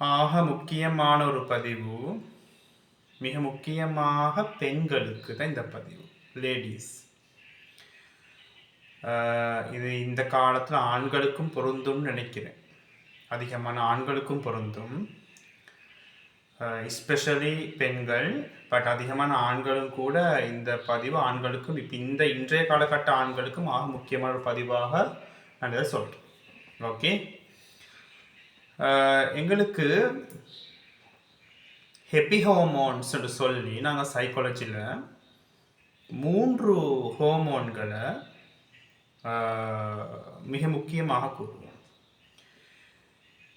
ஆக முக்கியமான ஒரு பதிவு, மிக முக்கியமாக பெண்களுக்கு தான் இந்த பதிவு, லேடிஸ். இது இந்த காலத்தில் ஆண்களுக்கும் பொருந்தும்னு நினைக்கிறேன். அதிகமான ஆண்களுக்கும் பொருந்தும், எஸ்பெஷலி பெண்கள். பட் அதிகமான ஆண்களும் கூட இந்த பதிவு ஆண்களுக்கும் இப்போ இன்றைய காலகட்ட ஆண்களுக்கும் ஆக முக்கியமான ஒரு பதிவாக நான் இதை சொல்கிறேன். ஓகே, எங்களுக்கு ஹெப்பி ஹோமோன்ஸ் சொல்லி நாங்கள் சைக்காலஜியில் 3 ஹோமோன்களை மிக முக்கியமாக கூறுவோம்.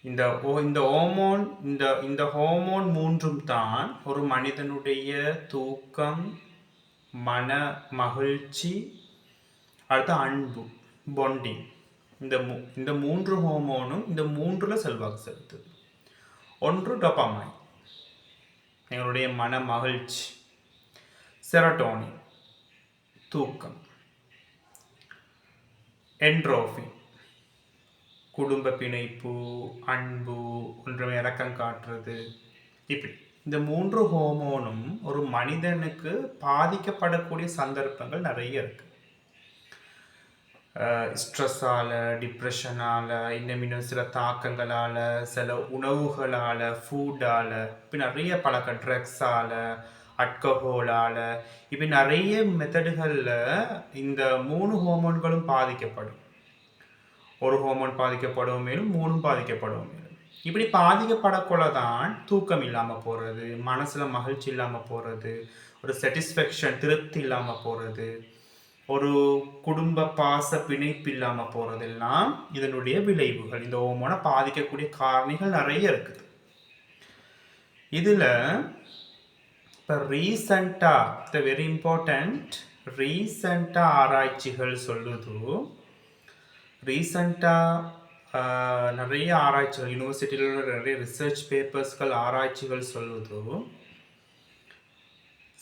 இந்த ஹோமோன் இந்த ஹோமோன் 3ம் தான் ஒரு மனிதனுடைய தூக்கம், மன மகிழ்ச்சி, அடுத்த அன்பு, பாண்டிங், இந்த 3 ஹோமோனும் இந்த 3ல செல்வாக்கு செலுத்துது. ஒன்று டோபமைன், எங்களுடைய மன மகிழ்ச்சி. செரோட்டோனின், தூக்கம். என்ட்ரோஃபின், குடும்ப பிணைப்பு, அன்பு, ஒன்றுமே இறக்கம் காட்டுறது. இப்படி இந்த 3 ஹோமோனும் ஒரு மனிதனுக்கு பாதிக்கப்படக்கூடிய சந்தர்ப்பங்கள் நிறைய இருக்கு. ஸ்ட்ரெஸ்ஸால், டிப்ரெஷனால், இன்னும் சில தாக்கங்களால், சில உணவுகளால், ஃபுட்டால், இப்போ நிறைய பழக்க ட்ரக்ஸால், அல்கஹோலால், இப்போ நிறைய மெத்தடுகளில் இந்த 3 ஹோமோன்களும் பாதிக்கப்படும். ஒரு ஹோமோன் பாதிக்கப்படும் மேலும் 3ம் பாதிக்கப்படும் மேலும். இப்படி பாதிக்கப்படக்குள்ள தான் தூக்கம் இல்லாமல் போகிறது, மனசில் மகிழ்ச்சி இல்லாமல் போகிறது, ஒரு சாட்டிஸ்ஃபேக்ஷன், திருப்தி இல்லாமல் போகிறது, ஒரு குடும்ப பாச பிணைப்பு இல்லாமல் போகிறதெல்லாம் இதனுடைய விளைவுகள். இந்த ஹோமோனை பாதிக்கக்கூடிய காரணிகள் நிறைய இருக்குது. இதில் இப்போ ரீசண்டாக வெரி இம்பார்ட்டண்ட், ரீசண்டாக ஆராய்ச்சிகள் சொல்லுது, நிறைய ஆராய்ச்சிகள், யூனிவர்சிட்டியில் நிறைய ரிசர்ச் பேப்பர்ஸ்கள், ஆராய்ச்சிகள் சொல்லுது,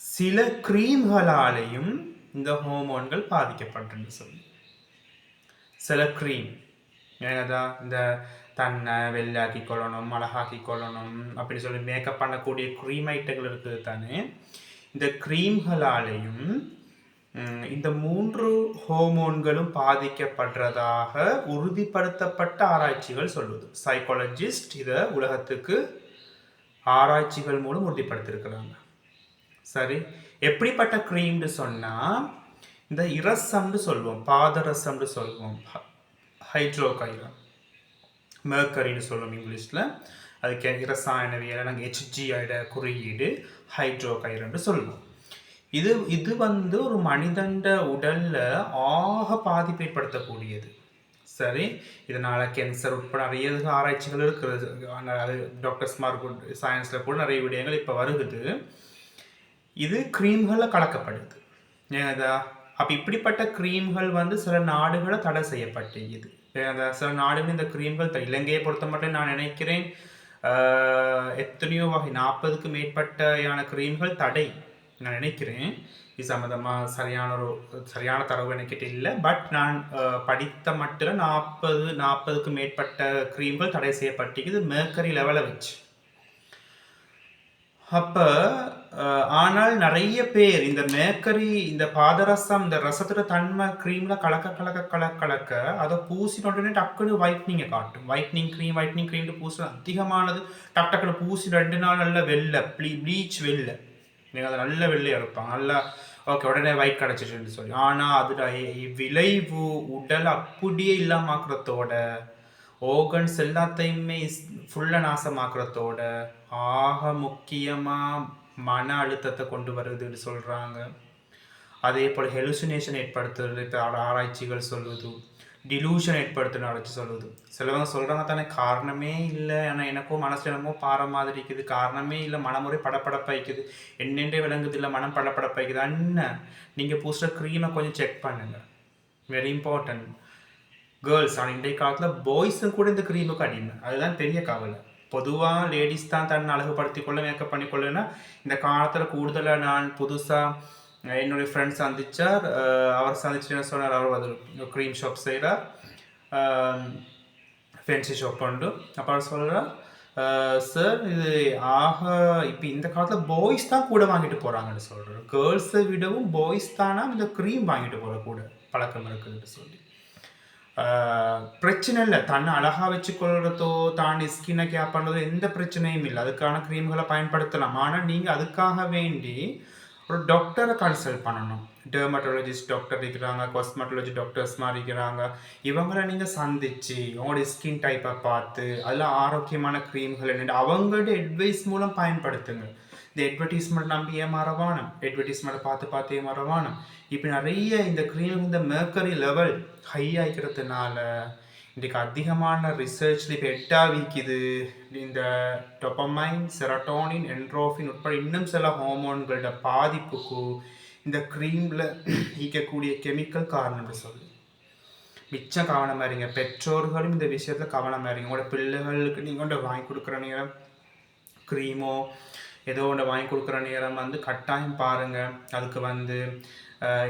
சில கிரீம்களாலேயும் இந்த ஹோமோன்கள் பாதிக்கப்படுன்னு சொல்லி. சில கிரீம் ஏன்னாதான் இந்த தன்னை வெள்ளாக்கி கொள்ளணும், அழகாக்கி கொள்ளணும் அப்படின்னு சொல்லி மேக்கப் பண்ணக்கூடிய க்ரீம் ஐட்டங்கள் இருக்குது தானே. இந்த க்ரீம்களாலேயும் இந்த 3 ஹோமோன்களும் பாதிக்கப்படுறதாக உறுதிப்படுத்தப்பட்ட ஆராய்ச்சிகள் சொல்லுது. சைக்காலஜிஸ்ட் இதை உலகத்துக்கு ஆராய்ச்சிகள் மூலம் உறுதிப்படுத்திருக்கிறாங்க. சரி, எப்படிப்பட்ட க்ரீம்னு சொன்னால், இந்த இரசம்னு சொல்லுவோம், பாதரசம்னு சொல்லுவோம், ஹைட்ரோகைரான், மெர்க்கரின்னு சொல்லுவோம் இங்கிலீஷில். அதுக்கு இரசாயனவியலை நாங்கள் HGயோட குறியீடு ஹைட்ரோகைரான்னு சொல்லுவோம். இது ஒரு மனிதண்ட உடலில் ஆக பாதிப்பு ஏற்படுத்தக்கூடியது. சரி, இதனால் கேன்சர் உட்பட நிறைய ஆராய்ச்சிகள் இருக்கிறது. அது டாக்டர்ஸ் மார்க் சயின்ஸில் கூட நிறைய விடயங்கள் இப்போ வருகுது. இது க்ரீம்களில் கலக்கப்படுது. ஏதா அப்போ இப்படிப்பட்ட க்ரீம்கள் சில நாடுகளை தடை செய்யப்பட்டிருக்குது. சில நாடுகள் இந்த க்ரீம்கள் இலங்கையை பொறுத்த மட்டும் நான் நினைக்கிறேன் எத்தனையோ வகை 40க்கும் மேற்பட்டையான க்ரீம்கள் தடை நான் நினைக்கிறேன். இது சம்மந்தமாக சரியான தரவு எனக்கிட்ட இல்லை. பட் நான் படித்த மட்டும் 40க்கும் மேற்பட்ட க்ரீம்கள் தடை செய்யப்பட்டிருக்குது மெர்க்கரி லெவலை வச்சு. அப்போ ஆனால் நிறைய பேர் இந்த மேக்கரி, இந்த பாதரசம், இந்த ரசத்தோட தன்மை க்ரீமில் கலக்க அதை பூசின உடனே டக்குன்னு ஒயிட்னிங்கை காட்டும். ஒயிட்னிங் க்ரீம் பூசின அதிகமானது டக்குன்னு பூசி 2 நாள் நல்ல வெள்ளை ப்ளீச் வெள்ளை, நீங்கள் அதை நல்ல வெள்ளையாக இருப்பாங்க, நல்லா ஓகே உடனே ஒயிட் கிடச்சிட்டுன்னு சொல்லி. ஆனால் அதோட விளைவு உடல் அப்படியே இல்லாமக்கிறதோட, ஓர்கன்ஸ் எல்லாத்தையுமே ஃபுல்லாக நாசமாக்குறதோட, ஆக முக்கியமாக மன அழுத்தத்தை கொண்டு வருதுன்னு சொல்கிறாங்க. அதே போல் ஹெலுசினேஷன் ஏற்படுத்துறது ஆராய்ச்சிகள் சொல்லுது, டிலூஷன் ஏற்படுத்துன்னு ஆராய்ச்சி சொல்லுது. சிலவங்க சொல்கிறாங்க தானே காரணமே இல்லை, ஆனால் எனக்கும் மனசு என்னமோ பாறை மாதிரி இருக்குது, காரணமே இல்லை, மனமுறை படப்படப்பாய்க்குது, என்னென்றே விளங்குது இல்லை, மனம் படப்படப்பாய்க்குது. அண்ணன் நீங்கள் பூசுகிற க்ரீமை கொஞ்சம் செக் பண்ணுங்கள், வெரி இம்பார்ட்டன்ட். கேர்ள்ஸ், ஆனால் இன்றைய காலத்தில் பாய்ஸும் கூட இந்த க்ரீமுக்கு அடிமை. அதுதான் பெரிய கவலை. பொதுவாக லேடிஸ் தான் தன்னை அழகுபடுத்திக்கொள்ள, மேக்கப் பண்ணிக்கொள்ளனா. இந்த காலத்தில் கூடுதலாக நான் புதுசாக என்னுடைய ஃப்ரெண்ட் சந்தித்தார். அவர் சந்திச்சு என்ன சொன்னார், அவர் அது க்ரீம் ஷாப் செய்கிறார், ஃபேன்சி ஷாப் உண்டு. அப்புறம் சொல்கிறார் சார் இது ஆக இப்போ இந்த காலத்தில் பாய்ஸ் தான் கூட வாங்கிட்டு போகிறாங்கன்னு சொல்கிறேன். கேர்ள்ஸை விடவும் பாய்ஸ் தானா இந்த க்ரீம் வாங்கிட்டு போகிற கூட பழக்கம் இருக்குதுன்னு சொல்லி. பிரச்சனை இல்லை, தன்னை அழகாக வச்சுக்கொள்றதோ தான் ஸ்கின்னை கேர் பண்ணுறதோ எந்த பிரச்சனையும் இல்லை. அதுக்கான க்ரீம்களை பயன்படுத்தலாம். ஆனால் நீங்கள் அதுக்காக வேண்டி ஒரு டாக்டரை கன்சல்ட் பண்ணணும். டெர்மட்டாலஜிஸ்ட் டாக்டர் இருக்கிறாங்க, காஸ்மெட்டாலஜி டாக்டர்ஸ்மா இருக்கிறாங்க. இவங்களை நீங்கள் சந்தித்து உங்களோட ஸ்கின் டைப்பை பார்த்து அதில் ஆரோக்கியமான க்ரீம்கள் என்னென்னு அவங்களோட அட்வைஸ் மூலம் பயன்படுத்துங்க. இந்த அட்வர்டைஸ்மெண்ட் நம்பி ஏமாறவானம், அட்வர்டைஸ்மெண்ட்டை பார்த்து ஏமாறவானம். இப்போ நிறைய இந்த க்ரீம் இந்த மேர்க்கரி லெவல் ஹை ஆகிக்கிறதுனால இன்றைக்கு அதிகமான ரிசர்ச்சில் இப்போ விற்கிது. இந்த டொபமைன், செரட்டோனின், என்ட்ரோஃபின் உட்பட இன்னும் சில ஹார்மோன்களோட பாதிப்புக்கு இந்த க்ரீமில் ஈக்கக்கூடிய கெமிக்கல் காரணம்னு சொல்லி மிச்சம் கவனமாக இருங்க. பெற்றோர்களும் இந்த விஷயத்தில் கவனமாக இருங்க. உங்களோட பிள்ளைகளுக்கு நீங்கள் ஒன்று வாங்கி கொடுக்குற நேரம் க்ரீமோ ஏதோ ஒன்று வாங்கி கொடுக்குற நேரம் கட்டாயம் பாருங்கள். அதுக்கு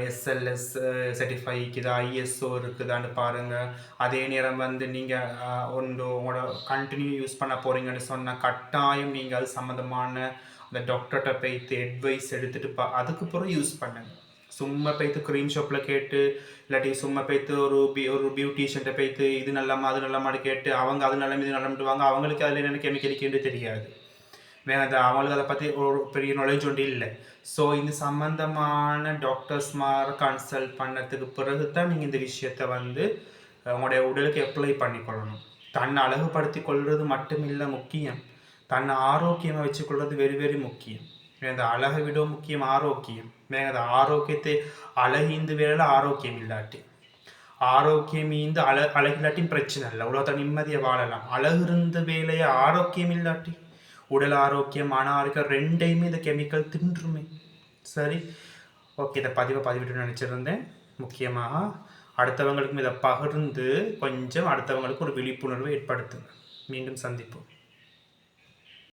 எஸ்எல்எஸ் சர்டிஃபை இருக்குதா, ஐஎஸ்ஓ இருக்குதான்னு பாருங்கள். அதே நேரம் நீங்கள் உங்களோட கண்டினியூ யூஸ் பண்ண போகிறீங்கன்னு சொன்னால் கட்டாயம் நீங்கள் அது சம்மந்தமான அந்த டாக்டர்கிட்ட போய்த்து அட்வைஸ் எடுத்துகிட்டு அதுக்கு பிறகு யூஸ் பண்ணுங்கள். சும்மா போய்த்து க்ரீம் ஷாப்பில் கேட்டு இல்லாட்டி சும்மா போய்த்து ஒரு பியூட்டிஷியன்ட்ட போய்த்து இது நல்லாமா அது நல்லாமான்னு கேட்டு அவங்க அது நல்ல இது நல்லமிட்டுவாங்க. அவங்களுக்கு அதில் என்னென்ன கெமிக்கல் தெரியாது. வேறு அவங்களுக்கு அதை பற்றி ஒரு பெரிய நாலேஜ் ஒன்று இல்லை. ஸோ இந்த சம்மந்தமான டாக்டர்ஸ்மாரை கன்சல்ட் பண்ணதுக்கு பிறகு தான் நீங்கள் இந்த விஷயத்தை உங்களுடைய உடலுக்கு அப்ளை பண்ணிக்கொள்ளணும். தன்னை அழகுபடுத்தி கொள்வது மட்டும் இல்லை முக்கியம், தன்னை ஆரோக்கியமாக வச்சுக்கொள்வது வெரி வெரி முக்கியம். அந்த அழகை விட முக்கியம் ஆரோக்கியம். அந்த ஆரோக்கியத்தை அழகிந்து வேலை ஆரோக்கியம் இல்லாட்டி ஆரோக்கியம் ஈந்து அழகில்லாட்டியும் பிரச்சனை இல்லை, உலகத்தை நிம்மதியாக வாழலாம். அழகு இருந்த வேலையை ஆரோக்கியம் இல்லாட்டி உடல் ஆரோக்கியம் மன ஆரோக்கியம் ரெண்டையுமே இந்த கெமிக்கல் தின்றுமே. சரி, ஓகே, இதை பதிவிட்டு நினச்சிருந்தேன். முக்கியமாக அடுத்தவங்களுக்கும் இதை பகிர்ந்து கொஞ்சம் அடுத்தவங்களுக்கு ஒரு விழிப்புணர்வை ஏற்படுத்துங்க. மீண்டும் சந்திப்போம்.